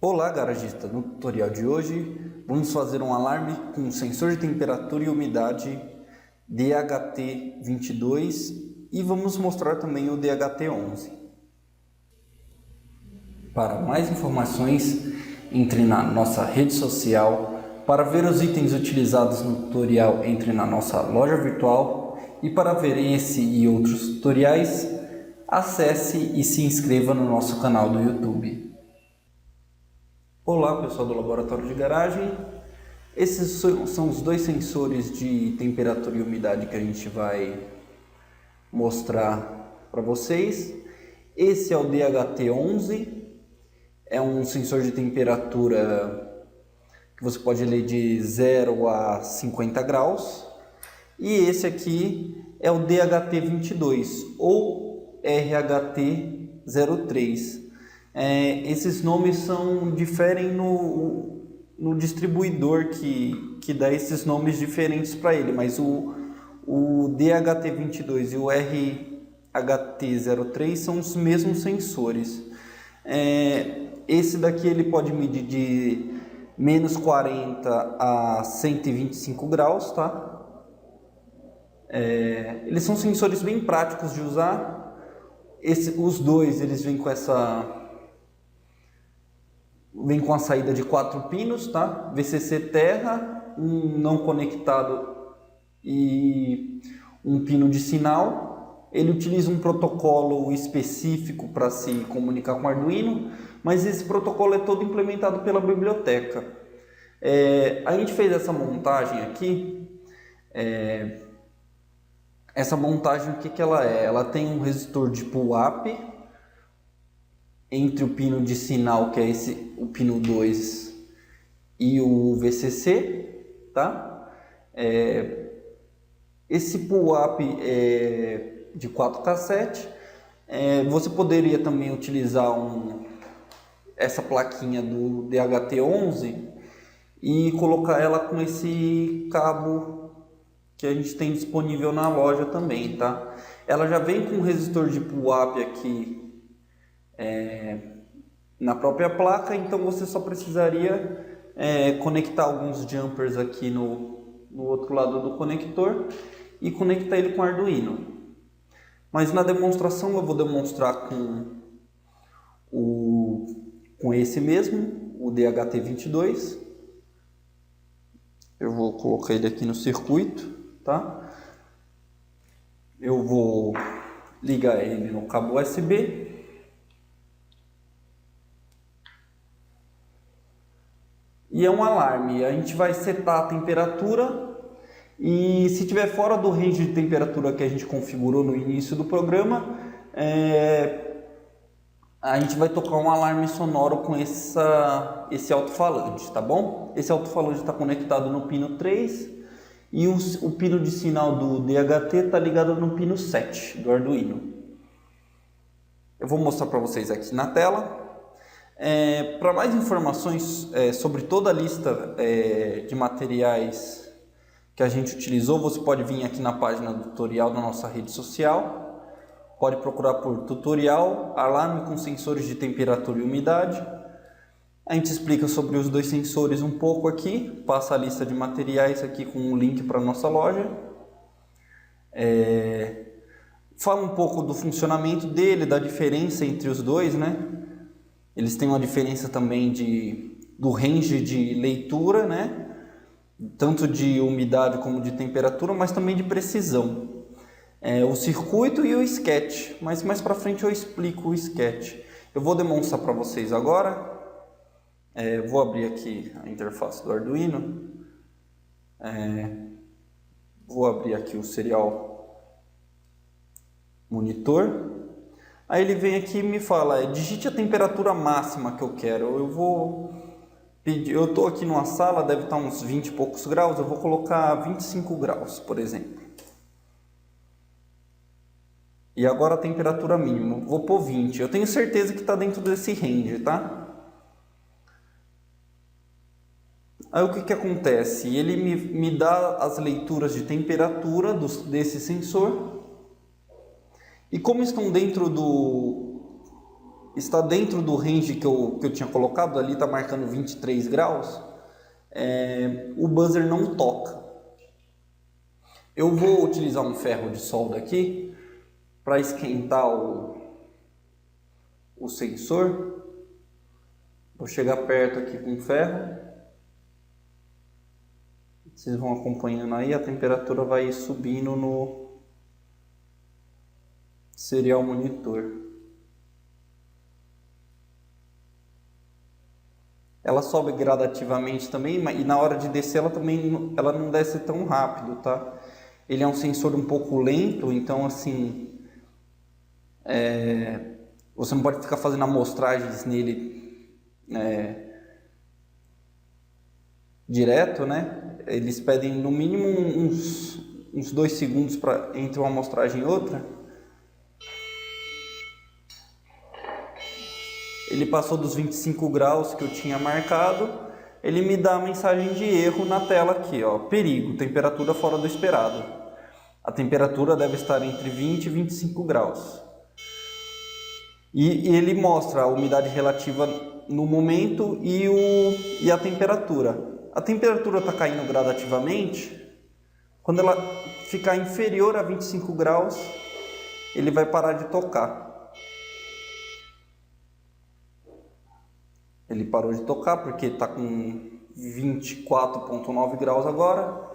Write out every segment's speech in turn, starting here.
Olá, garagista! No tutorial de hoje vamos fazer um alarme com sensor de temperatura e umidade DHT22 e vamos mostrar também o DHT11. Para mais informações, entre na nossa rede social. Para ver os itens utilizados no tutorial, entre na nossa loja virtual. E para ver esse e outros tutoriais, acesse e se inscreva no nosso canal do YouTube. Olá, pessoal do Laboratório de Garagem. Esses são os dois sensores de temperatura e umidade que a gente vai mostrar para vocês. Esse é o DHT11, é um sensor de temperatura que você pode ler de 0 a 50 graus. E esse aqui é o DHT22 ou RHT03. Esses nomes diferem no distribuidor que dá esses nomes diferentes para ele, mas o DHT22 e o RHT03 são os mesmos sensores. Esse daqui ele pode medir de menos 40 a 125 graus, tá? Eles são sensores bem práticos de usar. Os dois eles vêm com a saída de 4 pinos, tá? VCC terra, um não conectado e um pino de sinal. Ele utiliza um protocolo específico para se comunicar com o Arduino, mas esse protocolo é todo implementado pela biblioteca. A gente fez essa montagem aqui. Essa montagem, o que ela é? Ela tem um resistor de pull-up entre o pino de sinal, que é o pino 2, e o VCC, tá? Esse pull-up é de 4 cassetes. Você poderia também utilizar essa plaquinha do DHT11 e colocar ela com esse cabo que a gente tem disponível na loja também, tá? Ela já vem com um resistor de pull-up aqui na própria placa, então você só precisaria conectar alguns jumpers aqui no outro lado do conector e conectar ele com o Arduino. Mas na demonstração eu vou demonstrar com esse mesmo, o DHT22. Eu vou colocar ele aqui no circuito, tá? Eu vou ligar ele no cabo USB. E é um alarme. A gente vai setar a temperatura e se estiver fora do range de temperatura que a gente configurou no início do programa, a gente vai tocar um alarme sonoro com esse alto-falante, tá bom? Esse alto-falante está conectado no pino 3 e o pino de sinal do DHT está ligado no pino 7 do Arduino. Eu vou mostrar para vocês aqui na tela. Para mais informações sobre toda a lista de materiais que a gente utilizou, você pode vir aqui na página do tutorial da nossa rede social. Pode procurar por tutorial, alarme com sensores de temperatura e umidade. A gente explica sobre os dois sensores um pouco aqui, passa a lista de materiais aqui com um link para a nossa loja. Fala um pouco do funcionamento dele, da diferença entre os dois, né? Eles têm uma diferença também do range de leitura, né? Tanto de umidade como de temperatura, mas também de precisão. O circuito e o sketch, mas mais para frente eu explico o sketch. Eu vou demonstrar para vocês agora. Vou abrir aqui a interface do Arduino. Vou abrir aqui o serial monitor. Aí ele vem aqui e me fala, digite a temperatura máxima que eu quero. Eu vou pedir, eu estou aqui numa sala, deve estar uns 20 e poucos graus, eu vou colocar 25 graus, por exemplo. E agora a temperatura mínima, vou pôr 20. Eu tenho certeza que está dentro desse range, tá? Aí o que acontece? Ele me dá as leituras de temperatura desse sensor. E como estão dentro está dentro do range que eu tinha colocado, ali está marcando 23 graus, o buzzer não toca. Eu vou utilizar um ferro de solda aqui para esquentar o sensor. Vou chegar perto aqui com o ferro. Vocês vão acompanhando aí, a temperatura vai subindo no serial monitor. Ela sobe gradativamente também, e na hora de descer ela não desce tão rápido, tá? Ele é um sensor um pouco lento, então assim, você não pode ficar fazendo amostragens nele direto, né? Eles pedem no mínimo uns 2 segundos entre uma amostragem e outra. Ele passou dos 25 graus que eu tinha marcado, ele me dá a mensagem de erro na tela aqui, ó, perigo, temperatura fora do esperado. A temperatura deve estar entre 20 e 25 graus. E ele mostra a umidade relativa no momento e a temperatura. A temperatura está caindo gradativamente. Quando ela ficar inferior a 25 graus, ele vai parar de tocar. Ele parou de tocar porque está com 24,9 graus agora.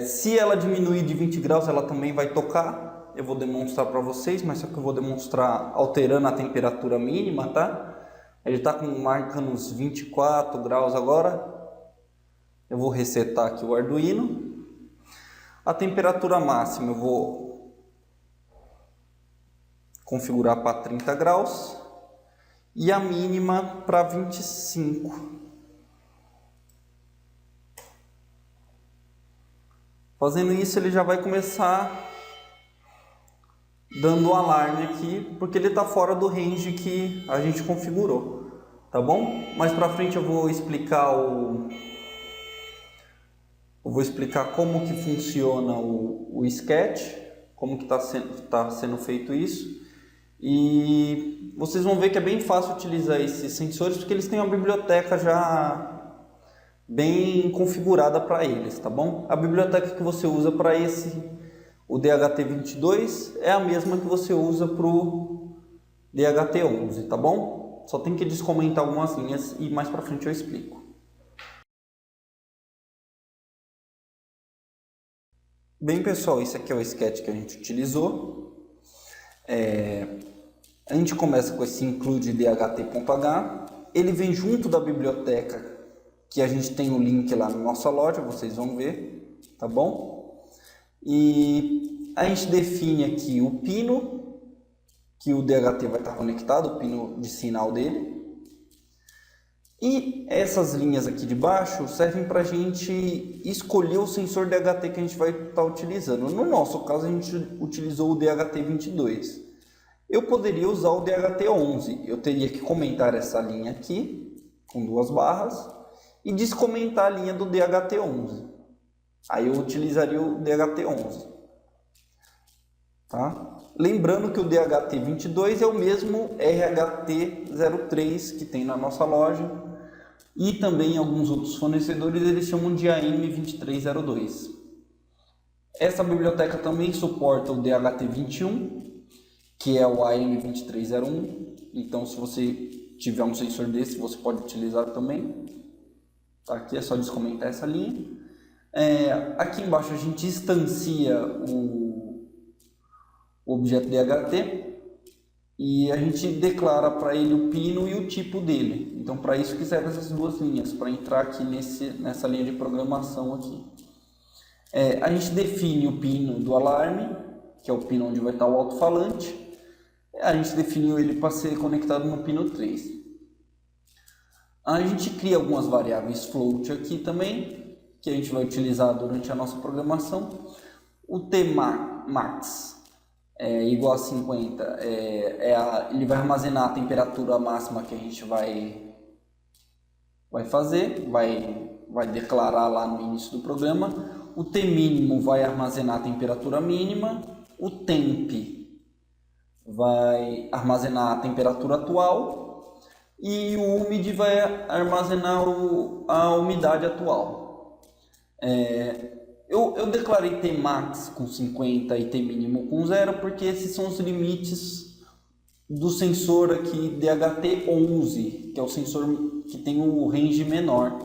Se ela diminuir de 20 graus, ela também vai tocar. Eu vou demonstrar para vocês, mas só que eu vou demonstrar alterando a temperatura mínima, tá? Ele está marcando uns 24 graus agora. Eu vou resetar aqui o Arduino. A temperatura máxima eu vou configurar para 30 graus. E a mínima para 25. Fazendo isso, ele já vai começar dando um alarme aqui, porque ele está fora do range que a gente configurou, tá bom? Mais para frente eu vou explicar como que funciona o sketch, como que tá sendo feito isso. E vocês vão ver que é bem fácil utilizar esses sensores, porque eles têm uma biblioteca já bem configurada para eles, tá bom? A biblioteca que você usa para o DHT22, é a mesma que você usa para o DHT11, tá bom? Só tem que descomentar algumas linhas e mais para frente eu explico. Bem, pessoal, esse aqui é o sketch que a gente utilizou. A gente começa com esse include dht.h. Ele vem junto da biblioteca que a gente tem o link lá na nossa loja, vocês vão ver, tá bom? E a gente define aqui o pino que o DHT vai estar conectado, o pino de sinal dele. E essas linhas aqui de baixo servem para a gente escolher o sensor DHT que a gente vai estar utilizando. No nosso caso, a gente utilizou o DHT22. Eu poderia usar o DHT11. Eu teria que comentar essa linha aqui, com 2 barras, e descomentar a linha do DHT11. Aí eu utilizaria o DHT11. Tá? Lembrando que o DHT22 é o mesmo RHT03 que tem na nossa loja. E também alguns outros fornecedores eles chamam de AM2302. Essa biblioteca também suporta o DHT21, que é o AM2301. Então, se você tiver um sensor desse, você pode utilizar também. Tá? Aqui é só descomentar essa linha. Aqui embaixo a gente instancia o objeto DHT e a gente declara para ele o pino e o tipo dele. Então, para isso que servem essas 2 linhas, para entrar aqui nessa linha de programação aqui. A gente define o pino do alarme, que é o pino onde vai estar o alto-falante. A gente definiu ele para ser conectado no pino 3. A gente cria algumas variáveis float aqui também, que a gente vai utilizar durante a nossa programação. O Tmax é igual a 50, ele vai armazenar a temperatura máxima que a gente vai fazer, vai declarar lá no início do programa. O Tmínimo vai armazenar a temperatura mínima. O temp vai armazenar a temperatura atual e o UMID vai armazenar a umidade atual. Eu declarei Tmax com 50 e Tmínimo com 0 porque esses são os limites do sensor aqui DHT11, que é o sensor que tem o range menor.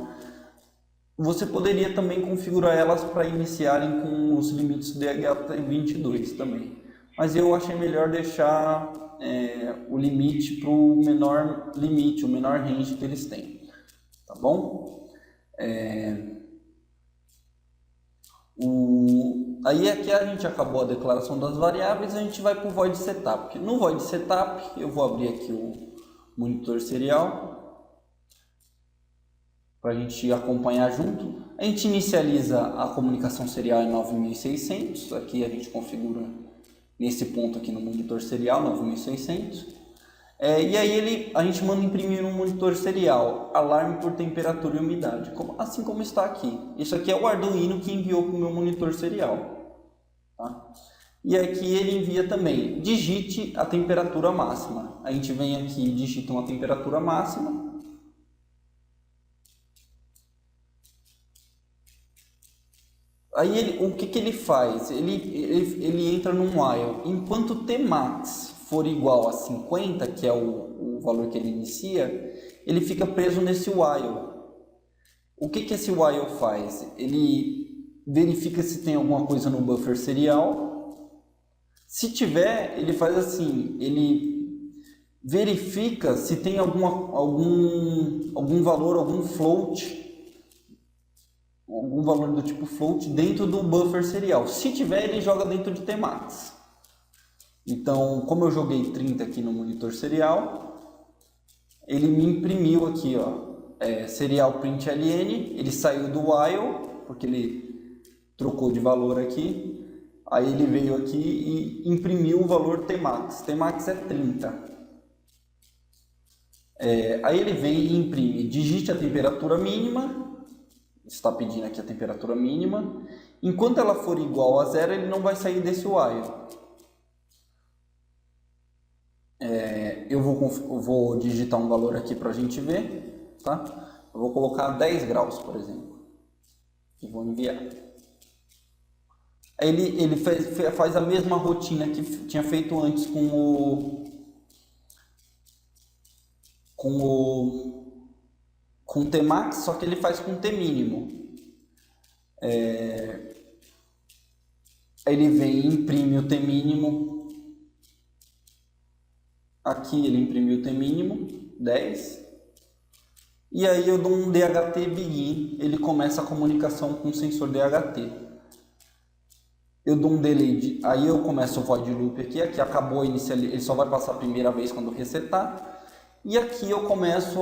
Você poderia também configurar elas para iniciarem com os limites DHT22 também. Mas eu achei melhor deixar o limite para o menor limite, o menor range que eles têm. Tá bom? Aí aqui a gente acabou a declaração das variáveis, a gente vai para o void setup. No void setup, eu vou abrir aqui o monitor serial para a gente acompanhar junto. A gente inicializa a comunicação serial em 9600, aqui a gente configura nesse ponto aqui no monitor serial 9600. E aí a gente manda imprimir no monitor serial alarme por temperatura e umidade, assim como está aqui. Isso aqui é o Arduino que enviou para o meu monitor serial. Tá? E aqui ele envia também, digite a temperatura máxima. A gente vem aqui e digita uma temperatura máxima. Aí o que ele faz? Ele entra num while. Enquanto Tmax for igual a 50, que é o valor que ele inicia, ele fica preso nesse while. O que esse while faz? Ele verifica se tem alguma coisa no buffer serial. Se tiver, ele faz assim, ele verifica se tem algum valor, algum valor do tipo float dentro do buffer serial. Se tiver, ele joga dentro de Tmax. Então, como eu joguei 30 aqui no monitor serial, ele me imprimiu aqui, ó, serial print ln, ele saiu do while, porque ele trocou de valor aqui, aí ele veio aqui e imprimiu o valor Tmax. Tmax é 30. Aí ele vem e imprime, digite a temperatura mínima, está pedindo aqui a temperatura mínima. Enquanto ela for igual a 0, ele não vai sair desse while. Eu vou digitar um valor aqui para a gente ver, tá? Eu vou colocar 10 graus, por exemplo, e vou enviar. Aí ele faz a mesma rotina que tinha feito antes com o Tmax, só que ele faz com Tmínimo. Aí ele vem e imprime o Tmínimo. Aqui ele imprimiu o Tmínimo, 10. E aí eu dou um DHT begin, ele começa a comunicação com o sensor DHT. Eu dou um delay, aí eu começo o void loop aqui acabou inicial, ele só vai passar a primeira vez quando resetar. E aqui eu começo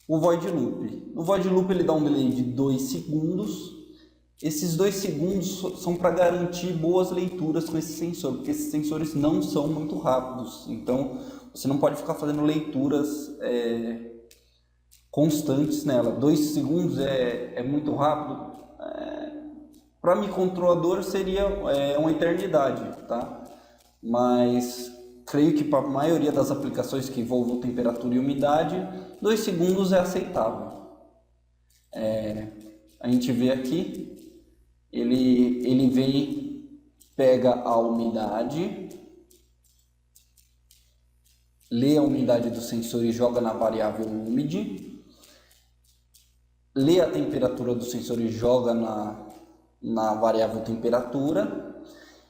o void loop. No void loop ele dá um delay de 2 segundos. Esses 2 segundos são para garantir boas leituras com esse sensor, porque esses sensores não são muito rápidos. Então você não pode ficar fazendo leituras constantes nela. 2 segundos é muito rápido. Para microcontrolador seria uma eternidade, tá? Mas creio que para a maioria das aplicações que envolvam temperatura e umidade, 2 segundos é aceitável. A gente vê aqui, ele vem, pega a umidade, lê a umidade do sensor e joga na variável umid, lê a temperatura do sensor e joga na variável temperatura,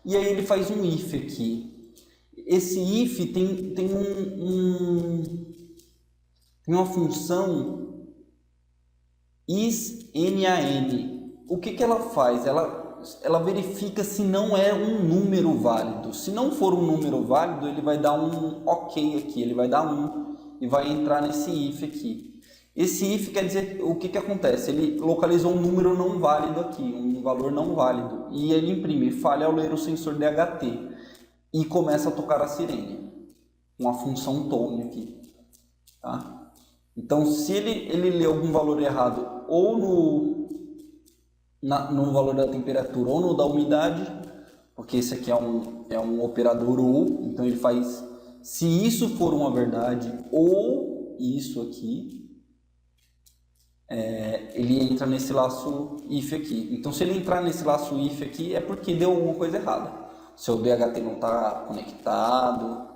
e aí ele faz um if aqui. Esse if tem uma função isNaN. O que ela faz? Ela verifica se não é um número válido. Se não for um número válido, ele vai dar um ok aqui, ele vai dar 1 e vai entrar nesse if aqui. Esse if quer dizer, o que acontece? Ele localizou um número não válido aqui, um valor não válido, e ele imprime falha ao ler o sensor DHT e começa a tocar a sirene, com a função tone aqui, tá? Então, se ele lê algum valor errado, ou no valor da temperatura ou no da umidade, porque esse aqui é um operador ou, então ele faz, se isso for uma verdade ou isso aqui, ele entra nesse laço if aqui. Então se ele entrar nesse laço if aqui é porque deu alguma coisa errada. Seu DHT não está conectado,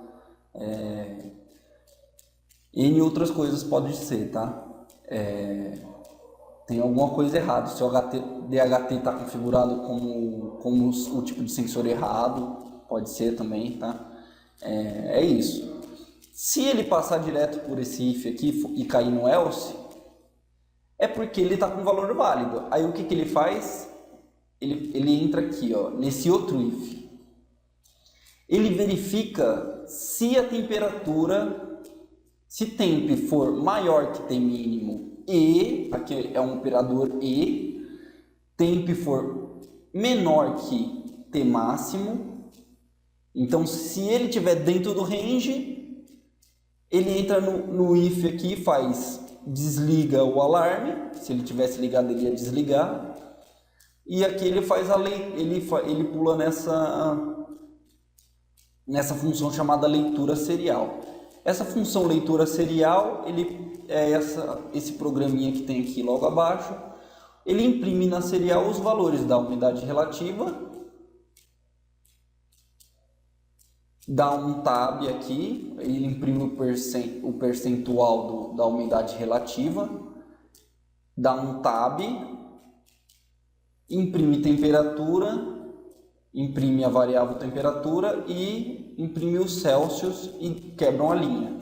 N outras coisas pode ser, tá? Tem alguma coisa errada. Seu DHT está configurado como o tipo de sensor errado, pode ser também, tá? É isso. Se ele passar direto por esse if aqui e cair no else, é porque ele está com valor válido. Aí o que ele faz? Ele entra aqui, ó, nesse outro if. Ele verifica se a temperatura, se temp for maior que t mínimo e, aqui é um operador e, temp for menor que t máximo. Então se ele estiver dentro do range, ele entra no if aqui e faz, desliga o alarme. Se ele tivesse ligado, ele ia desligar. E aqui ele faz ele pula nessa função chamada leitura serial. Essa função leitura serial, ele é esse programinha que tem aqui logo abaixo. Ele imprime na serial os valores da umidade relativa, dá um tab aqui, ele imprime o percentual da umidade relativa, dá um tab, imprime temperatura, imprime a variável temperatura e imprime os Celsius e quebra uma linha.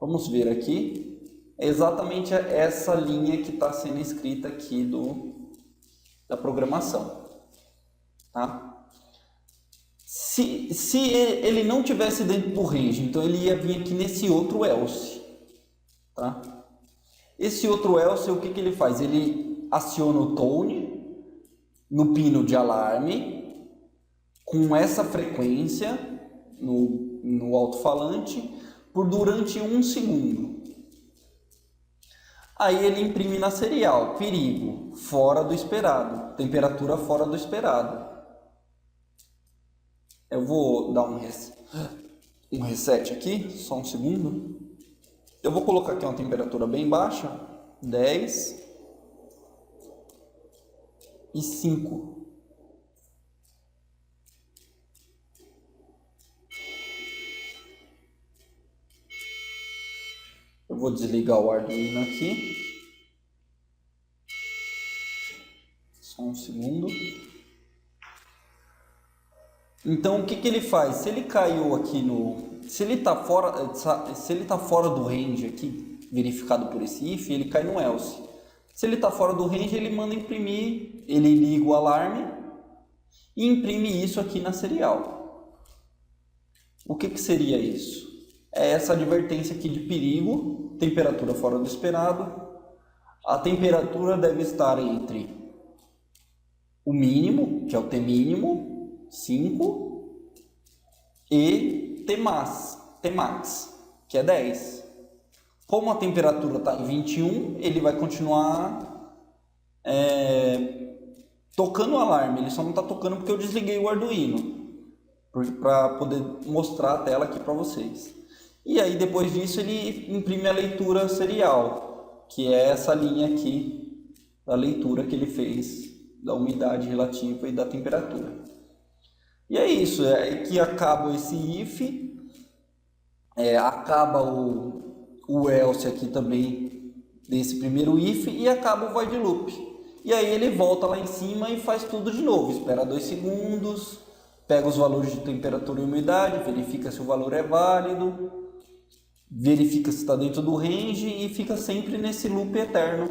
Vamos ver aqui, é exatamente essa linha que está sendo escrita aqui da programação, tá? Se ele não tivesse dentro do range, então ele ia vir aqui nesse outro else, tá? Esse outro else, o que ele faz? Ele aciona o tone no pino de alarme com essa frequência no alto-falante durante 1 segundo. Aí ele imprime na serial, perigo, fora do esperado, temperatura fora do esperado. Eu vou dar um reset aqui, só um segundo. Eu vou colocar aqui uma temperatura bem baixa, 10 e 5. Eu vou desligar o Arduino aqui. Só um segundo. Então o que ele faz? Se ele caiu aqui se ele está fora do range aqui, verificado por esse if, ele cai no else. Se ele está fora do range, ele manda imprimir, ele liga o alarme e imprime isso aqui na serial. O que seria isso? É essa advertência aqui de perigo, temperatura fora do esperado. A temperatura deve estar entre o mínimo, que é o T mínimo, 5, e Tmax, que é 10. Como a temperatura está em 21, ele vai continuar tocando o alarme. Ele só não está tocando porque eu desliguei o Arduino, para poder mostrar a tela aqui para vocês. E aí depois disso ele imprime a leitura serial, que é essa linha aqui da leitura que ele fez da umidade relativa e da temperatura. E é isso, que acaba esse if, acaba o else aqui também desse primeiro if e acaba o void loop. E aí ele volta lá em cima e faz tudo de novo, espera 2 segundos, pega os valores de temperatura e umidade, verifica se o valor é válido, verifica se está dentro do range e fica sempre nesse loop eterno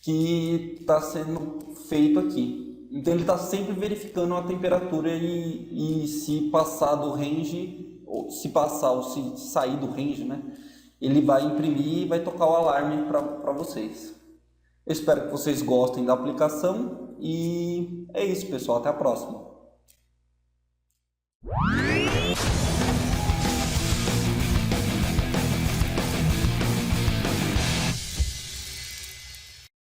que está sendo feito aqui. Então ele está sempre verificando a temperatura e se passar do range, ou se passar ou se sair do range, né? Ele vai imprimir e vai tocar o alarme para vocês. Eu espero que vocês gostem da aplicação e é isso, pessoal. Até a próxima.